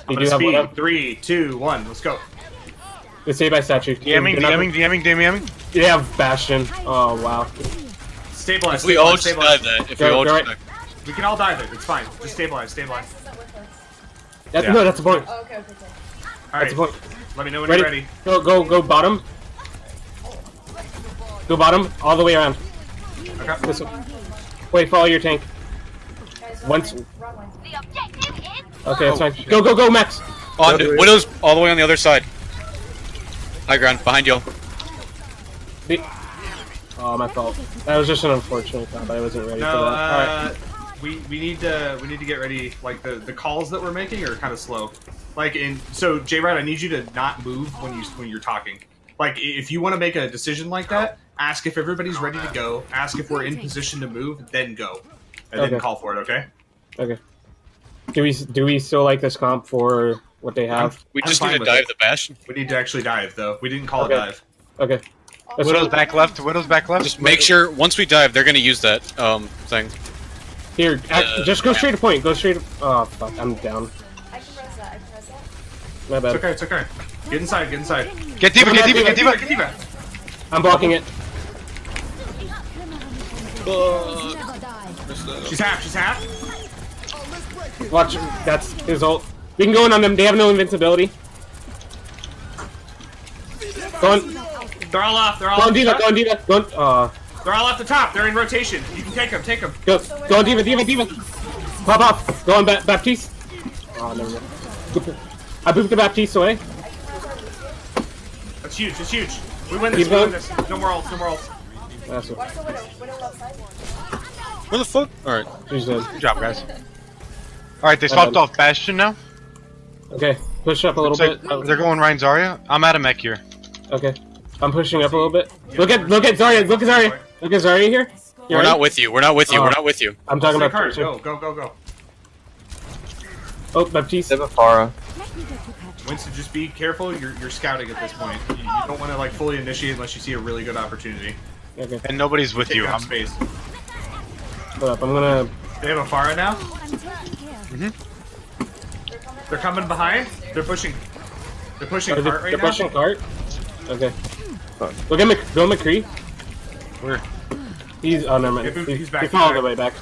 I'm You gonna do have speed. 3, 2, 1. Let's go. It's saved by statue. DMing. You have Bastion. Oh wow. Stabilize. If we all Stabilize. just dive that. If Go, we all go just right. dive. We can all dive it. It's fine. Just stabilize. Max is not with us. That's, Yeah. No, that's the point. Oh, okay. All That's right. the point. Let me know when Ready? you're ready. Go bottom. Go bottom all the way around. Okay. This way. Wait, follow your tank. Guys, Once. run one. Okay, that's fine. Go, Max. On Widow's all the way on the other side. High ground behind you. Oh, my fault. That was just an unfortunate thought, but I wasn't ready No, for that. Alright. we need to get ready. Like the calls that we're making are kind of slow. Like so J-Rod, I need you to not move when you're talking. Like if you want to make a decision like that, ask if everybody's ready to go. Ask if we're in position to move, then go, and then Okay. call for it. Okay. Okay. Do we still like this comp for what they have? We I'm just fine need to with dive it. the Bastion. We need to actually dive though. We didn't call Okay. a dive. Okay. Let's Widow's go. back left. Widow's back left. Just make sure once we dive, they're gonna use that thing. Here, just go straight to point. Go straight. Oh fuck, I'm down. I can press that. My bad. It's okay. Get inside. Get inside. Get deeper. Get deeper. I'm blocking it. She's half. Watch. That's his ult. We can go in on them. They have no invincibility. Go on. They're all off. They're all Go on off. diva. Go on diva. Go on. They're all off the top. They're in rotation. You can take them. Go on diva. Pop off. Go on Baptiste. Oh, never mind. I booped the Baptiste away. That's huge. We win Keep this. going. No more ults. That's it. Watch the widow. Widow outside. Where the fuck? All right. She's dead. Good job, guys. All right, they swapped off Bastion now. Okay. Push up a little Looks bit. like they're going Ryan Zarya. I'm out of mech here. Okay. I'm pushing up a little bit. Look at Zarya. Look at Zarya here. We're not with you. We're not with you. I'm talking about cards. Tracer. Go. Oh, Baptiste. They have a Pharah. Winston, just be careful. You're scouting at this point. You don't want to like fully initiate unless you see a really good opportunity. Okay. And nobody's with Take you. up I'm space. Hold up. I'm gonna. They have a Pharah now. They're coming behind. They're pushing. They're pushing They're cart right now. pushing cart. Okay. Look at Go McCree. Where? He's. Oh, never mind. He's back, He he's followed back. the way back.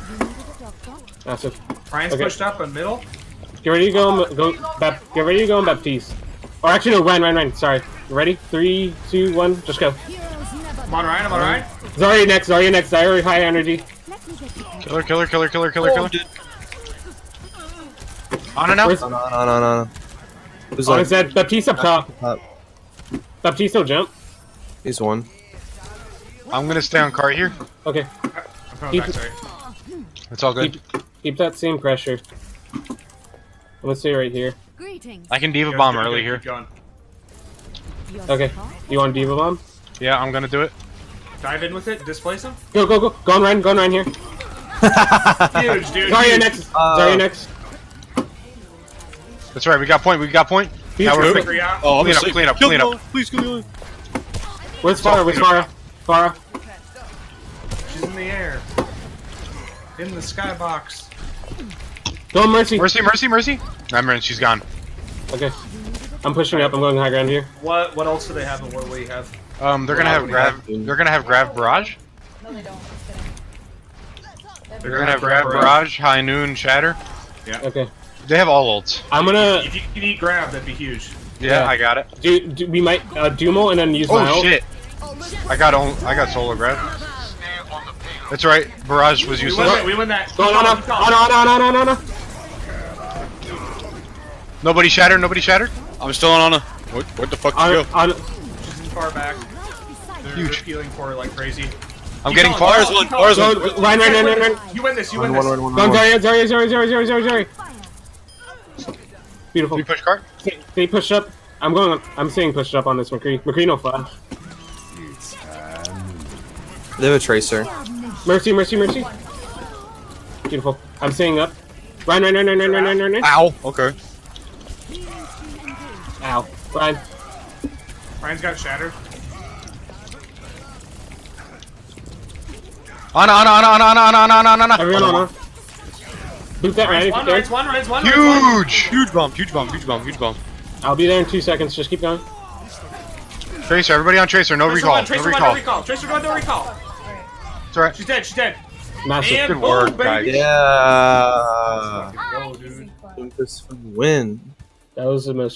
That's it. Ryan's Okay. pushed up in middle. Get ready to get ready to go on Baptiste. Or actually, no, Ryan. Sorry. You ready? 3, 2, 1. Just go. I'm on Ryan. Zarya next. Zarya high energy. Killer. On and Where's- out. No. Who's Oh, like is that Baptiste up top? top? Baptiste no jump. He's one. I'm gonna stay on cart here. Okay. I'm coming back. Keep- Sorry. It's all good. Keep that same pressure. I'm gonna stay right here. Greetings. I can diva Go, bomb go, early go, here. keep going. Okay. You want Diva Bomb? Yeah, I'm gonna do it. Dive in with it. Displace him. Go. Go on Ryan here. Huge, dude. Zarya huge. next. Zarya next. That's right. We got point. Now we're Quick re-op. Oh, I'm Clean up. Please kill me. Where's Farah? Farah. She's in the air. In the skybox. Go on Mercy. Mercy. Remember, she's gone. Okay. I'm pushing up. I'm going high ground here. What else do they have and what do we have? They're gonna have grav. They're gonna have grav barrage. No, they don't. Just kidding. They're gonna have grav barrage, high noon, shatter. Okay. They have all ults. I'm gonna. If you can eat grab, that'd be huge. Yeah, Yeah. I got it. We might Dumo and then use my Oh ult. shit! I got solo grav. That's right. Barrage was useless. We win that. Go on. Nobody shattered. I'm still on Ana. What the fuck did you go? She's in far back. They're healing for her like crazy. I'm getting Fires far. one. Fires one. Ryan. You win this. One. Go on Zarya. Beautiful. We push cart. They push up. I'm saying push up on this McCree. McCree no flash. They have a Tracer. Mercy. Beautiful. I'm staying up. Ryan. Ow. Okay. Ow. Ryan. Ryan's got shattered. On. Everyone on. Boot that Randy. One, There. Reds one, Reds one, Reds one. Huge! Huge bomb, huge bomb, huge bomb, huge bomb. I'll be there in 2 seconds. Just keep going. Tracer, everybody on Tracer, no Tracer recall. one, Tracer No one, no recall. recall. Tracer one, no recall. Alright. It's alright. She's dead, she's dead. Massive. And Good work, boom, baby. guys. Yeah. Go, dude. Easy clap. This win. That was the most